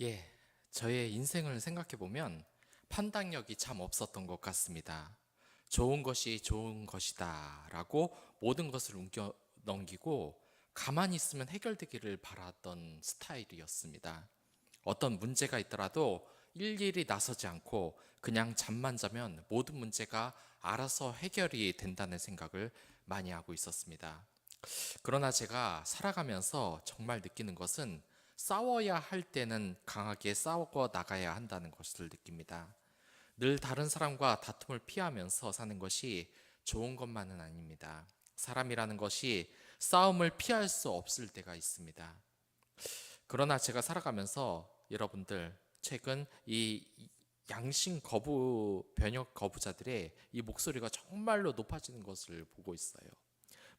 예, 저의 인생을 생각해 보면 판단력이 참 없었던 것 같습니다. 좋은 것이 좋은 것이다 라고 모든 것을 옮겨 넘기고 가만히 있으면 해결되기를 바랐던 스타일이었습니다. 어떤 문제가 있더라도 일일이 나서지 않고 그냥 잠만 자면 모든 문제가 알아서 해결이 된다는 생각을 많이 하고 있었습니다. 그러나 제가 살아가면서 정말 느끼는 것은 싸워야 할 때는 강하게 싸워 나가야 한다는 것을 느낍니다. 늘 다른 사람과 다툼을 피하면서 사는 것이 좋은 것만은 아닙니다. 사람이라는 것이 싸움을 피할 수 없을 때가 있습니다. 그러나 제가 살아가면서 여러분들 최근 이 양심 거부, 변역 거부자들의 이 목소리가 정말로 높아지는 것을 보고 있어요.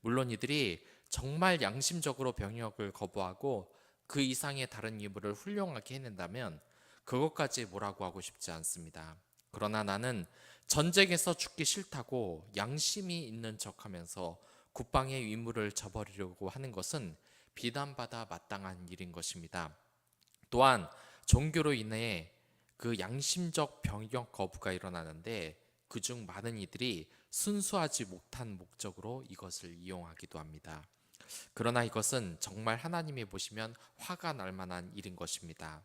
물론 이들이 정말 양심적으로 병역을 거부하고 그 이상의 다른 이유를 훌륭하게 해낸다면 그것까지 뭐라고 하고 싶지 않습니다. 그러나 나는 전쟁에서 죽기 싫다고 양심이 있는 척하면서 국방의 의무를 저버리려고 하는 것은 비난받아 마땅한 일인 것입니다. 또한 종교로 인해 그 양심적 병역 거부가 일어나는데 그중 많은 이들이 순수하지 못한 목적으로 이것을 이용하기도 합니다. 그러나 이것은 정말 하나님이 보시면 화가 날 만한 일인 것입니다.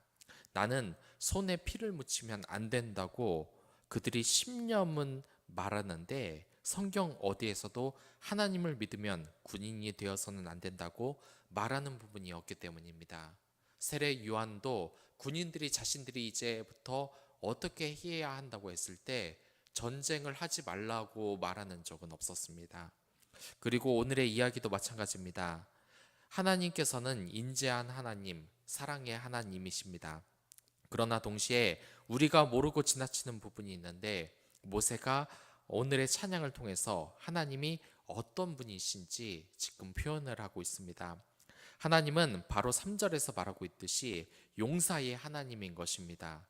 나는 손에 피를 묻히면 안 된다고 그들이 십념은 말하는데 성경 어디에서도 하나님을 믿으면 군인이 되어서는 안 된다고 말하는 부분이 없기 때문입니다. 세례 요한도 군인들이 자신들이 이제부터 어떻게 해야 한다고 했을 때 전쟁을 하지 말라고 말하는 적은 없었습니다. 그리고 오늘의 이야기도 마찬가지입니다. 하나님께서는 인자한 하나님, 사랑의 하나님이십니다. 그러나 동시에 우리가 모르고 지나치는 부분이 있는데 모세가 오늘의 찬양을 통해서 하나님이 어떤 분이신지 지금 표현을 하고 있습니다. 하나님은 바로 3절에서 말하고 있듯이 용사의 하나님인 것입니다.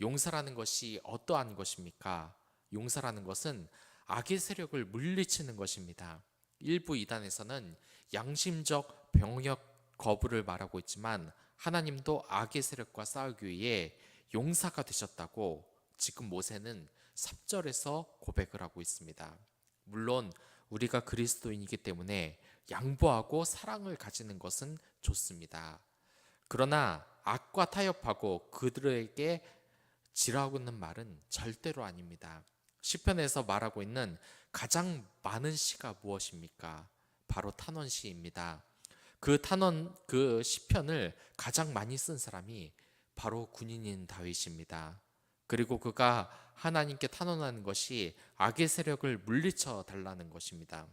용사라는 것이 어떠한 것입니까? 용사라는 것은 악의 세력을 물리치는 것입니다. 일부 이단에서는 양심적 병역 거부를 말하고 있지만 하나님도 악의 세력과 싸우기 위해 용사가 되셨다고 지금 모세는 3절에서 고백을 하고 있습니다. 물론 우리가 그리스도인이기 때문에 양보하고 사랑을 가지는 것은 좋습니다. 그러나 악과 타협하고 그들에게 지라고는 말은 절대로 아닙니다. 시편에서 말하고 있는 가장 많은 시가 무엇입니까? 바로 탄원시입니다. 그 시편을 가장 많이 쓴 사람이 바로 군인인 다윗입니다. 그리고 그가 하나님께 탄원하는 것이 악의 세력을 물리쳐 달라는 것입니다.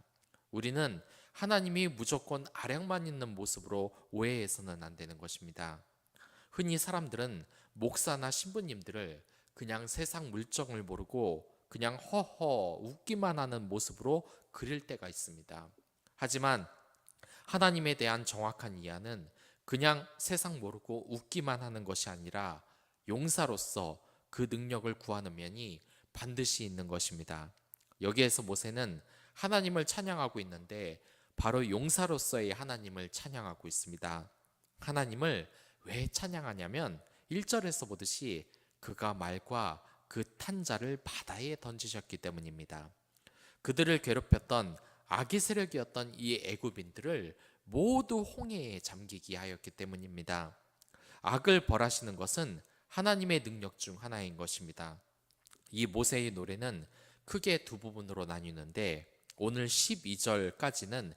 우리는 하나님이 무조건 아량만 있는 모습으로 오해해서는 안 되는 것입니다. 흔히 사람들은 목사나 신부님들을 그냥 세상 물정을 모르고 그냥 허허 웃기만 하는 모습으로 그릴 때가 있습니다. 하지만 하나님에 대한 정확한 이해는 그냥 세상 모르고 웃기만 하는 것이 아니라 용사로서 그 능력을 구하는 면이 반드시 있는 것입니다. 여기에서 모세는 하나님을 찬양하고 있는데 바로 용사로서의 하나님을 찬양하고 있습니다. 하나님을 왜 찬양하냐면 1절에서 보듯이 그가 말과 그 탄자를 바다에 던지셨기 때문입니다. 그들을 괴롭혔던 악의 세력이었던 이 애굽인들을 모두 홍해에 잠기게 하였기 때문입니다. 악을 벌하시는 것은 하나님의 능력 중 하나인 것입니다. 이 모세의 노래는 크게 두 부분으로 나뉘는데 오늘 12절까지는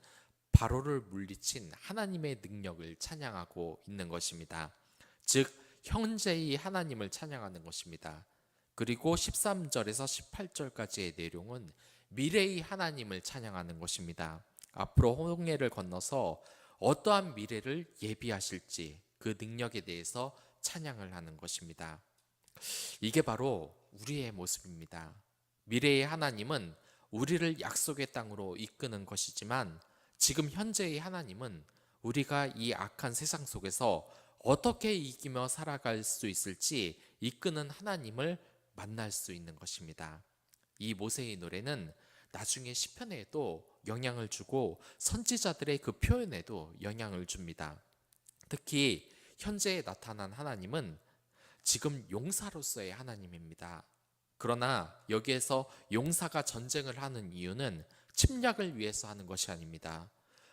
바로를 물리친 하나님의 능력을 찬양하고 있는 것입니다. 즉 현재의 하나님을 찬양하는 것입니다. 그리고 13절에서 18절까지의 내용은 미래의 하나님을 찬양하는 것입니다. 앞으로 홍해를 건너서 어떠한 미래를 예비하실지 그 능력에 대해서 찬양을 하는 것입니다. 이게 바로 우리의 모습입니다. 미래의 하나님은 우리를 약속의 땅으로 이끄는 것이지만 지금 현재의 하나님은 우리가 이 악한 세상 속에서 어떻게 이기며 살아갈 수 있을지 이끄는 하나님을 만날 수 있는 것입니다. 이 모세의 노래는 나중에 시편에도 영향을 주고 선지자들의 그 표현에도 영향을 줍니다. 특히 현재에 나타난 하나님은 지금 용사로서의 하나님입니다. 그러나 여기에서 용사가 전쟁을 하는 이유는 침략을 위해서 하는 것이 아닙니다.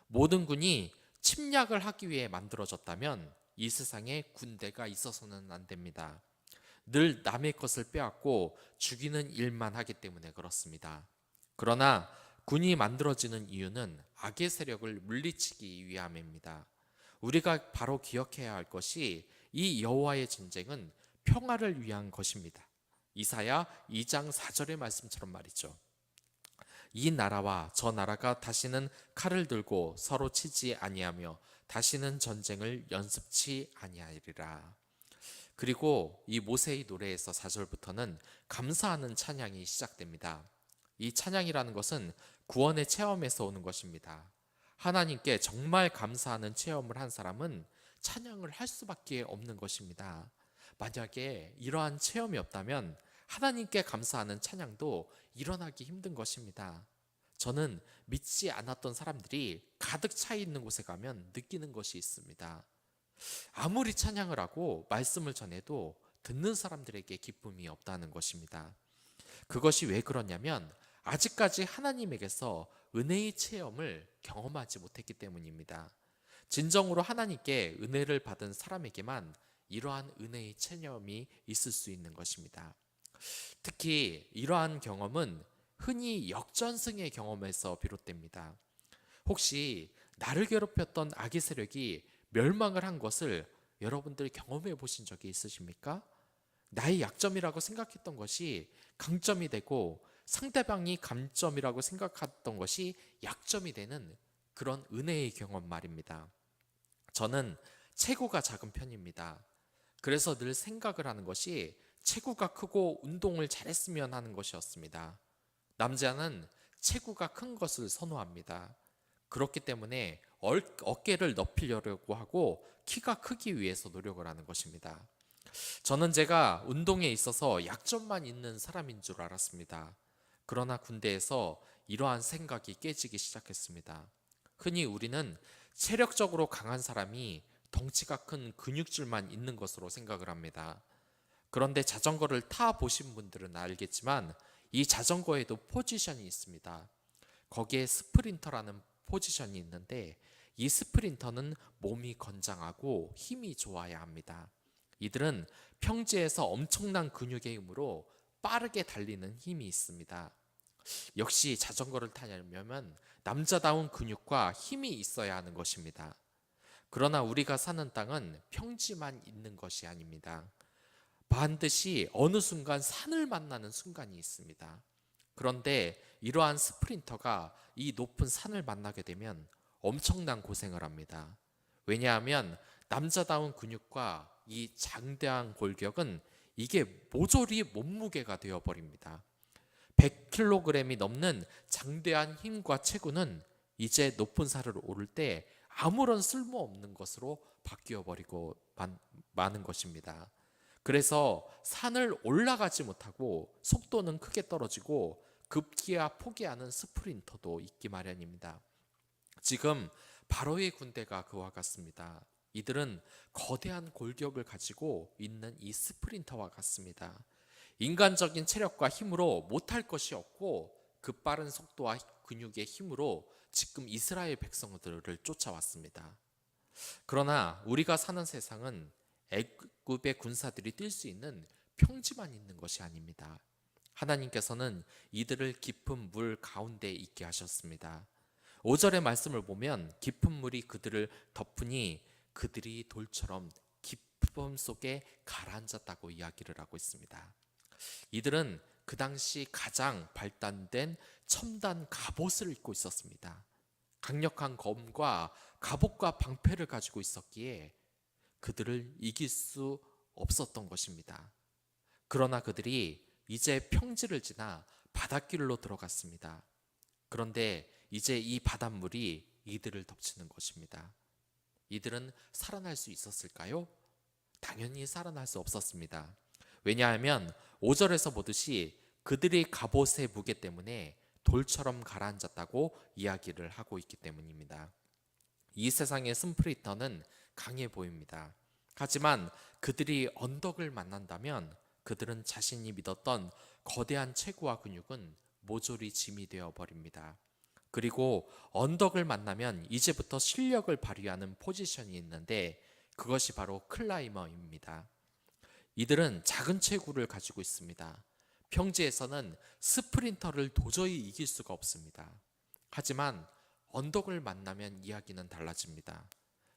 모든 군이 침략을 하기 위해 만들어졌다면 이 세상에 군대가 있어서는 안 됩니다. 늘 남의 것을 빼앗고 죽이는 일만 하기 때문에 그렇습니다. 그러나 군이 만들어지는 이유는 악의 세력을 물리치기 위함입니다. 우리가 바로 기억해야 할 것이 이 여호와의 전쟁은 평화를 위한 것입니다. 이사야 2장 4절의 말씀처럼 말이죠. 이 나라와 저 나라가 다시는 칼을 들고 서로 치지 아니하며 다시는 전쟁을 연습치 아니하리라. 그리고 이 모세의 노래에서 4절부터는 감사하는 찬양이 시작됩니다. 이 찬양이라는 것은 구원의 체험에서 오는 것입니다. 하나님께 정말 감사하는 체험을 한 사람은 찬양을 할 수밖에 없는 것입니다. 만약에 이러한 체험이 없다면 하나님께 감사하는 찬양도 일어나기 힘든 것입니다. 저는 믿지 않았던 사람들이 가득 차 있는 곳에 가면 느끼는 것이 있습니다. 아무리 찬양을 하고 말씀을 전해도 듣는 사람들에게 기쁨이 없다는 것입니다. 그것이 왜 그러냐면 아직까지 하나님에게서 은혜의 체험을 경험하지 못했기 때문입니다. 진정으로 하나님께 은혜를 받은 사람에게만 이러한 은혜의 체험이 있을 수 있는 것입니다. 특히 이러한 경험은 흔히 역전승의 경험에서 비롯됩니다. 혹시 나를 괴롭혔던 악의 세력이 멸망을 한 것을 여러분들 경험해 보신 적이 있으십니까? 나의 약점이라고 생각했던 것이 강점이 되고 상대방이 감점이라고 생각했던 것이 약점이 되는 그런 은혜의 경험 말입니다. 저는 체구가 작은 편입니다. 그래서 늘 생각을 하는 것이 체구가 크고 운동을 잘했으면 하는 것이었습니다. 남자는 체구가 큰 것을 선호합니다. 그렇기 때문에 어깨를 넓히려고 하고 키가 크기 위해서 노력을 하는 것입니다. 저는 제가 운동에 있어서 약점만 있는 사람인 줄 알았습니다. 그러나 군대에서 이러한 생각이 깨지기 시작했습니다. 흔히 우리는 체력적으로 강한 사람이 덩치가 큰 근육질만 있는 것으로 생각을 합니다. 그런데 자전거를 타 보신 분들은 알겠지만 이 자전거에도 포지션이 있습니다. 거기에 스프린터라는 포지션이 있는데 이 스프린터는 몸이 건장하고 힘이 좋아야 합니다. 이들은 평지에서 엄청난 근육의 힘으로 빠르게 달리는 힘이 있습니다. 역시 자전거를 타려면 남자다운 근육과 힘이 있어야 하는 것입니다. 그러나 우리가 사는 땅은 평지만 있는 것이 아닙니다. 반드시 어느 순간 산을 만나는 순간이 있습니다. 그런데 이러한 스프린터가 이 높은 산을 만나게 되면 엄청난 고생을 합니다. 왜냐하면 남자다운 근육과 이 장대한 골격은 이게 모조리 몸무게가 되어버립니다. 100kg이 넘는 장대한 힘과 체구는 이제 높은 산을 오를 때 아무런 쓸모없는 것으로 바뀌어버리고 마는 것입니다. 그래서 산을 올라가지 못하고 속도는 크게 떨어지고 급기야 포기하는 스프린터도 있기 마련입니다. 지금 바로의 군대가 그와 같습니다. 이들은 거대한 골격을 가지고 있는 이 스프린터와 같습니다. 인간적인 체력과 힘으로 못할 것이 없고 그 빠른 속도와 근육의 힘으로 지금 이스라엘 백성들을 쫓아왔습니다. 그러나 우리가 사는 세상은 애굽의 군사들이 뛸 수 있는 평지만 있는 것이 아닙니다. 하나님께서는 이들을 깊은 물 가운데 있게 하셨습니다. 5절의 말씀을 보면 깊은 물이 그들을 덮으니 그들이 돌처럼 깊음 속에 가라앉았다고 이야기를 하고 있습니다. 이들은 그 당시 가장 발달된 첨단 갑옷을 입고 있었습니다. 강력한 검과 갑옷과 방패를 가지고 있었기에 그들을 이길 수 없었던 것입니다. 그러나 그들이 이제 평지를 지나 바닷길로 들어갔습니다. 그런데 이제 이 바닷물이 이들을 덮치는 것입니다. 이들은 살아날 수 있었을까요? 당연히 살아날 수 없었습니다. 왜냐하면 5절에서 보듯이 그들이 갑옷의 무게 때문에 돌처럼 가라앉았다고 이야기를 하고 있기 때문입니다. 이 세상의 스프린터는 강해 보입니다. 하지만 그들이 언덕을 만난다면 그들은 자신이 믿었던 거대한 체구와 근육은 모조리 짐이 되어 버립니다. 그리고 언덕을 만나면 이제부터 실력을 발휘하는 포지션이 있는데 그것이 바로 클라이머입니다. 이들은 작은 체구를 가지고 있습니다. 평지에서는 스프린터를 도저히 이길 수가 없습니다. 하지만 언덕을 만나면 이야기는 달라집니다.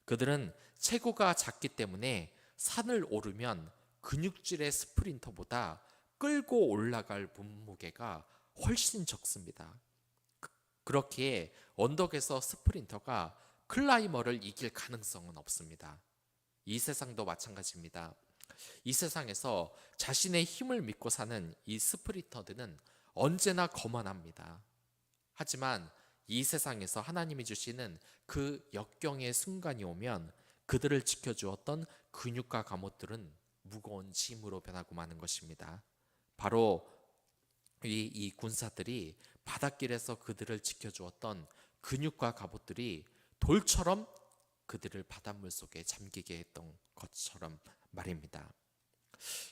그들은 체구가 작기 때문에 산을 오르면 근육질의 스프린터보다 끌고 올라갈 몸무게가 훨씬 적습니다. 그렇기에 언덕에서 스프린터가 클라이머를 이길 가능성은 없습니다. 이 세상도 마찬가지입니다. 이 세상에서 자신의 힘을 믿고 사는 이 스프린터들은 언제나 거만합니다. 하지만 이 세상에서 하나님이 주시는 그 역경의 순간이 오면 그들을 지켜주었던 근육과 갑옷들은 무거운 짐으로 변하고 마는 것입니다. 바로 이 군사들이 바닷길에서 그들을 지켜주었던 근육과 갑옷들이 돌처럼 그들을 바닷물 속에 잠기게 했던 것처럼 말입니다.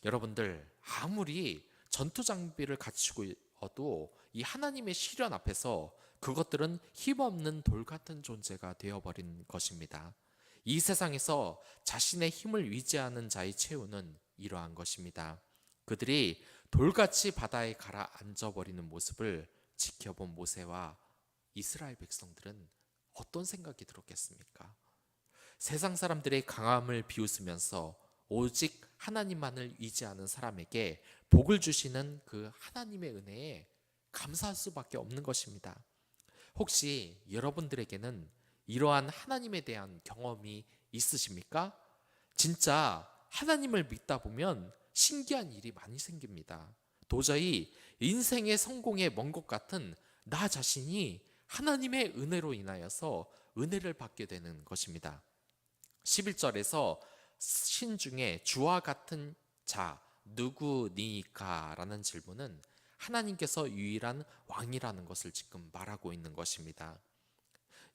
여러분들, 아무리 전투 장비를 갖추고도 이 하나님의 시련 앞에서 그것들은 힘없는 돌 같은 존재가 되어버린 것입니다. 이 세상에서 자신의 힘을 위지하는 자의 최후는 이러한 것입니다. 그들이 돌같이 바다에 가라앉아버리는 모습을 지켜본 모세와 이스라엘 백성들은 어떤 생각이 들었겠습니까? 세상 사람들의 강함을 비웃으면서 오직 하나님만을 의지하는 사람에게 복을 주시는 그 하나님의 은혜에 감사할 수밖에 없는 것입니다. 혹시 여러분들에게는 이러한 하나님에 대한 경험이 있으십니까? 진짜 하나님을 믿다 보면 신기한 일이 많이 생깁니다. 도저히 인생의 성공에 먼 것 같은 나 자신이 하나님의 은혜로 인하여서 은혜를 받게 되는 것입니다. 11절에서 신중에 주와 같은 자 누구니까? 라는 질문은 하나님께서 유일한 왕이라는 것을 지금 말하고 있는 것입니다.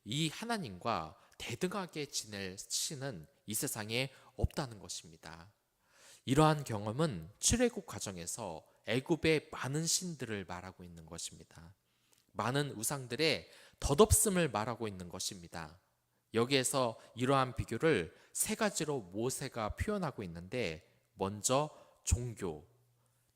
이 하나님과 대등하게 지낼 신은 이 세상에 없다는 것입니다. 이러한 경험은 출애굽 과정에서 애굽의 많은 신들을 말하고 있는 것입니다. 많은 우상들의 덧없음을 말하고 있는 것입니다. 여기에서 이러한 비교를 세 가지로 모세가 표현하고 있는데, 먼저 종교,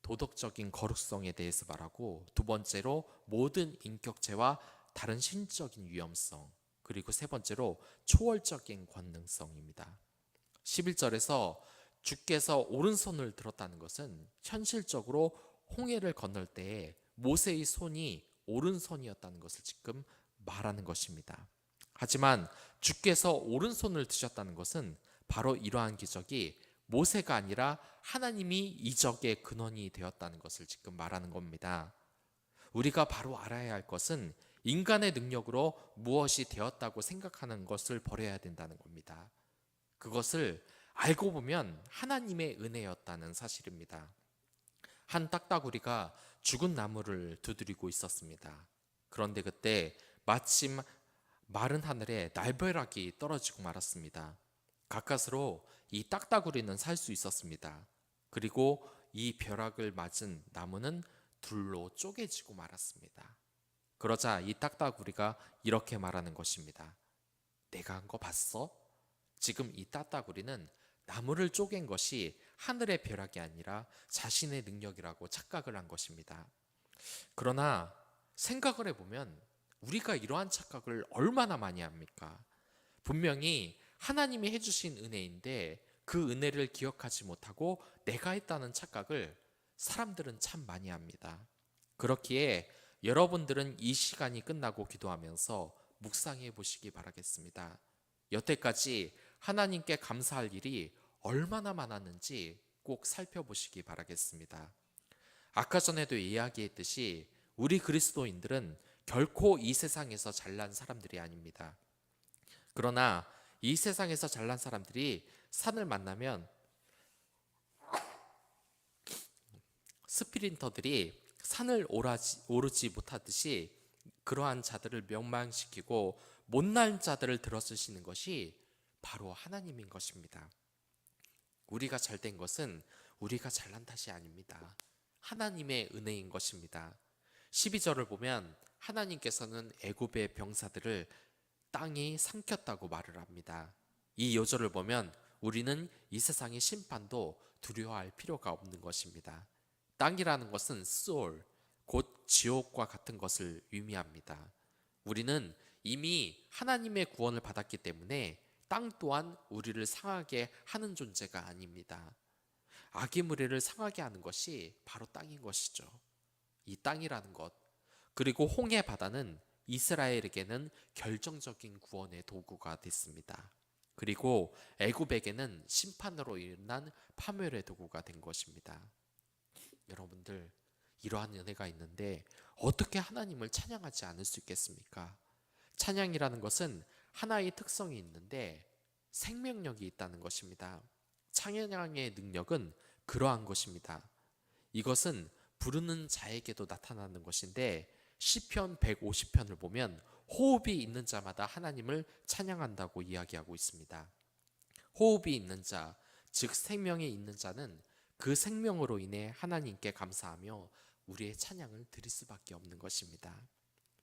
도덕적인 거룩성에 대해서 말하고, 두 번째로 모든 인격체와 다른 신적인 위험성, 그리고 세 번째로 초월적인 권능성입니다. 11절에서 주께서 오른손을 들었다는 것은 현실적으로 홍해를 건널 때에 모세의 손이 오른손이었다는 것을 지금 말하는 것입니다. 하지만 주께서 오른손을 드셨다는 것은 바로 이러한 기적이 모세가 아니라 하나님이 이적의 근원이 되었다는 것을 지금 말하는 겁니다. 우리가 바로 알아야 할 것은 인간의 능력으로 무엇이 되었다고 생각하는 것을 버려야 된다는 겁니다. 그것을 알고 보면 하나님의 은혜였다는 사실입니다. 한 딱따구리가 죽은 나무를 두드리고 있었습니다. 그런데 그때 마침 마른 하늘에 날벼락이 떨어지고 말았습니다. 가까스로 이 딱따구리는 살 수 있었습니다. 그리고 이 벼락을 맞은 나무는 둘로 쪼개지고 말았습니다. 그러자 이 딱따구리가 이렇게 말하는 것입니다. 내가 한 거 봤어? 지금 이 딱따구리는 나무를 쪼갠 것이 하늘의 벼락이 아니라 자신의 능력이라고 착각을 한 것입니다. 그러나 생각을 해보면 우리가 이러한 착각을 얼마나 많이 합니까? 분명히 하나님이 해주신 은혜인데 그 은혜를 기억하지 못하고 내가 했다는 착각을 사람들은 참 많이 합니다. 그렇기에 여러분들은 이 시간이 끝나고 기도하면서 묵상해 보시기 바라겠습니다. 여태까지 하나님께 감사할 일이 얼마나 많았는지 꼭 살펴보시기 바라겠습니다. 아까 전에도 이야기했듯이 우리 그리스도인들은 결코 이 세상에서 잘난 사람들이 아닙니다. 그러나 이 세상에서 잘난 사람들이 산을 만나면 스프린터들이 산을 오르지 못하듯이 그러한 자들을 멸망시키고 못난 자들을 들어쓰시는 것이 바로 하나님인 것입니다. 우리가 잘된 것은 우리가 잘난 탓이 아닙니다. 하나님의 은혜인 것입니다. 12절을 보면 하나님께서는 애굽의 병사들을 땅이 삼켰다고 말을 합니다. 이 요절을 보면 우리는 이 세상의 심판도 두려워할 필요가 없는 것입니다. 땅이라는 것은 소울, 곧 지옥과 같은 것을 의미합니다. 우리는 이미 하나님의 구원을 받았기 때문에 땅 또한 우리를 상하게 하는 존재가 아닙니다. 악의 무리를 상하게 하는 것이 바로 땅인 것이죠. 이 땅이라는 것, 그리고 홍해 바다는 이스라엘에게는 결정적인 구원의 도구가 됐습니다. 그리고 애굽에게는 심판으로 인한 파멸의 도구가 된 것입니다. 여러분들, 이러한 은혜가 있는데 어떻게 하나님을 찬양하지 않을 수 있겠습니까? 찬양이라는 것은 하나의 특성이 있는데 생명력이 있다는 것입니다. 찬양의 능력은 그러한 것입니다. 이것은 부르는 자에게도 나타나는 것인데 시편 150편을 보면 호흡이 있는 자마다 하나님을 찬양한다고 이야기하고 있습니다. 호흡이 있는 자, 즉 생명이 있는 자는 그 생명으로 인해 하나님께 감사하며 우리의 찬양을 드릴 수밖에 없는 것입니다.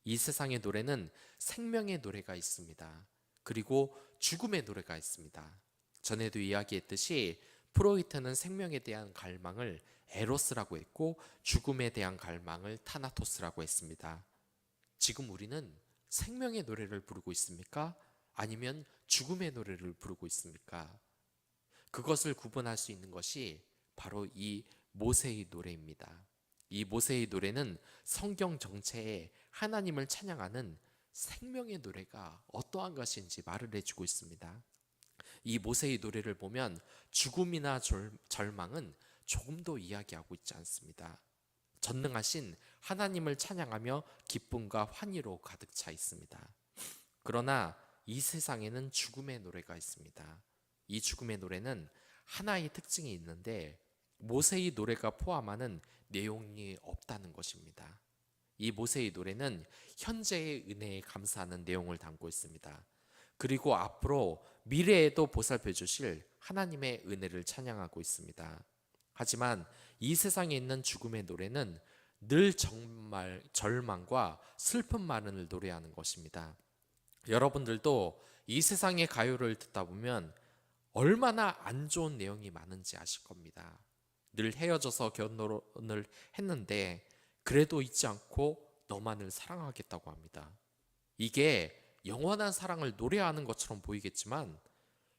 이 세상의 노래는 생명의 노래가 있습니다. 그리고 죽음의 노래가 있습니다. 전에도 이야기했듯이 프로이트는 생명에 대한 갈망을 에로스라고 했고 죽음에 대한 갈망을 타나토스라고 했습니다. 지금 우리는 생명의 노래를 부르고 있습니까? 아니면 죽음의 노래를 부르고 있습니까? 그것을 구분할 수 있는 것이 바로 이 모세의 노래입니다. 이 모세의 노래는 성경 전체에 하나님을 찬양하는 생명의 노래가 어떠한 것인지 말을 해주고 있습니다. 이 모세의 노래를 보면 죽음이나 절망은 조금도 이야기하고 있지 않습니다. 전능하신 하나님을 찬양하며 기쁨과 환희로 가득 차 있습니다. 그러나 이 세상에는 죽음의 노래가 있습니다. 이 죽음의 노래는 하나의 특징이 있는데 모세의 노래가 포함하는 내용이 없다는 것입니다. 이 모세의 노래는 현재의 은혜에 감사하는 내용을 담고 있습니다. 그리고 앞으로 미래에도 보살펴 주실 하나님의 은혜를 찬양하고 있습니다. 하지만 이 세상에 있는 죽음의 노래는 늘 정말 절망과 슬픔만을 노래하는 것입니다. 여러분들도 이 세상의 가요를 듣다 보면 얼마나 안 좋은 내용이 많은지 아실 겁니다. 늘 헤어져서 결혼을 했는데 그래도 잊지 않고 너만을 사랑하겠다고 합니다. 이게 영원한 사랑을 노래하는 것처럼 보이겠지만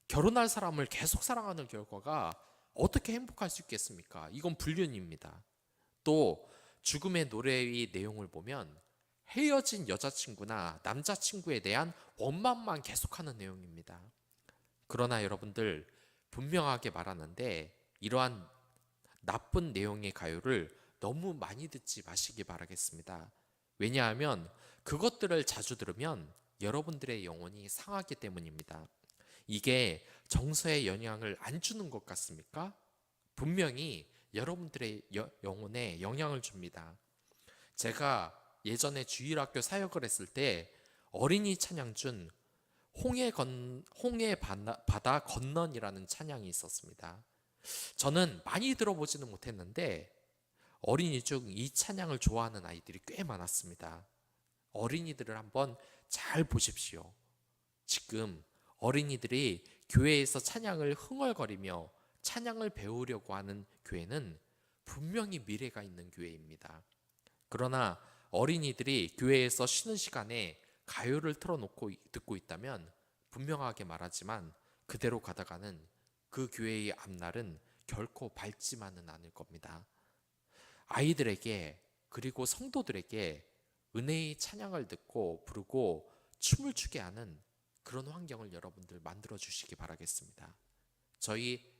결혼할 사람을 계속 사랑하는 결과가 어떻게 행복할 수 있겠습니까? 이건 불륜입니다. 또 죽음의 노래의 내용을 보면 헤어진 여자친구나 남자친구에 대한 원망만 계속하는 내용입니다. 그러나 여러분들 분명하게 말하는데 이러한 나쁜 내용의 가요를 너무 많이 듣지 마시기 바라겠습니다. 왜냐하면 그것들을 자주 들으면 여러분들의 영혼이 상하기 때문입니다. 이게 정서에 영향을 안 주는 것 같습니까? 분명히 여러분들의 영혼에 영향을 줍니다. 제가 예전에 주일학교 사역을 했을 때 어린이 찬양 중 홍해 바다 건넌이라는 찬양이 있었습니다. 저는 많이 들어보지는 못했는데 어린이 중 이 찬양을 좋아하는 아이들이 꽤 많았습니다. 어린이들을 한번 잘 보십시오. 지금 어린이들이 교회에서 찬양을 흥얼거리며 찬양을 배우려고 하는 교회는 분명히 미래가 있는 교회입니다. 그러나 어린이들이 교회에서 쉬는 시간에 가요를 틀어놓고 듣고 있다면 분명하게 말하지만 그대로 가다가는 그 교회의 앞날은 결코 밝지만은 않을 겁니다. 아이들에게 그리고 성도들에게 은혜의 찬양을 듣고 부르고 춤을 추게 하는 그런 환경을 여러분들 만들어 주시기 바라겠습니다. 저희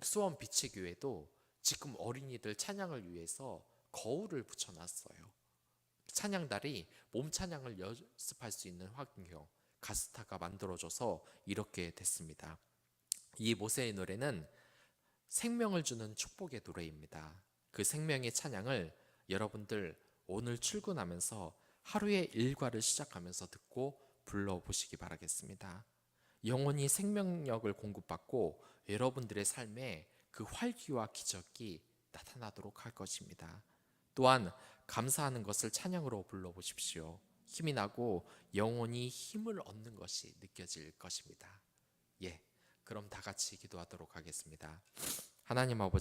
수원 비치교회도 지금 어린이들 찬양을 위해서 거울을 붙여놨어요. 찬양달이 몸 찬양을 연습할 수 있는 환경 가스타가 만들어져서 이렇게 됐습니다. 이 모세의 노래는 생명을 주는 축복의 노래입니다. 그 생명의 찬양을 여러분들 오늘 출근하면서 하루의 일과를 시작하면서 듣고 불러보시기 바라겠습니다. 영혼이 생명력을 공급받고 여러분들의 삶에 그 활기와 기적이 나타나도록 할 것입니다. 또한 감사하는 것을 찬양으로 불러보십시오. 힘이 나고 영혼이 힘을 얻는 것이 느껴질 것입니다. 예, 그럼 다 같이 기도하도록 하겠습니다. 하나님 아버지,